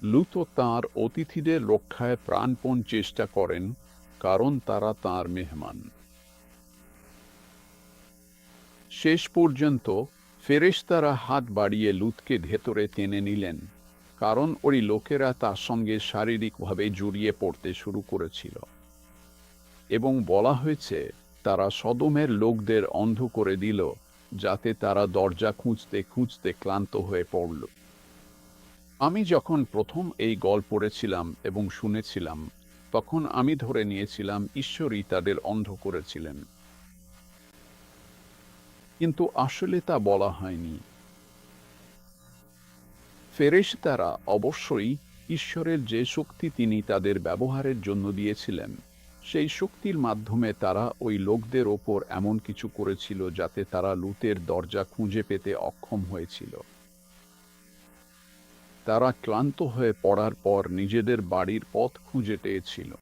লূত তাঁর অতিথিদের রক্ষায় প্রাণপণ চেষ্টা করেন, কারণ তারা তাঁর মেহমান। শেষ পর্যন্ত ফেরেশতারা হাত বাড়িয়ে লূতকে ভেতরে টেনে নিলেন, কারণ ওই লোকেরা তার সঙ্গে শারীরিকভাবে জড়িয়ে পড়তে শুরু করেছিল। এবং বলা হয়েছে, তারা সদমের লোকদের অন্ধ করে দিল, যাতে তারা দরজা খুঁজতে খুঁজতে ক্লান্ত হয়ে পড়ল। আমি যখন প্রথম এই গল্প পড়েছিলাম এবং শুনেছিলাম, তখন আমি ধরে নিয়েছিলাম ঈশ্বরই তাদের অন্ধ করেছিলেন। কিন্তু আসলে তা বলা হয়নি। ফেরেশতারা অবশ্যই ঈশ্বরের যে শক্তি তিনি তাদের ব্যবহারের জন্য দিয়েছিলেন, সেই শক্তির মাধ্যমে তারা ওই লোকদের ওপর এমন কিছু করেছিল যাতে তারা লূতের দরজা খুঁজে পেতে অক্ষম হয়েছিল। তারা ক্লান্ত হয়ে পড়ার পর নিজেদের বাড়ির পথ খুঁজে পেয়েছিল।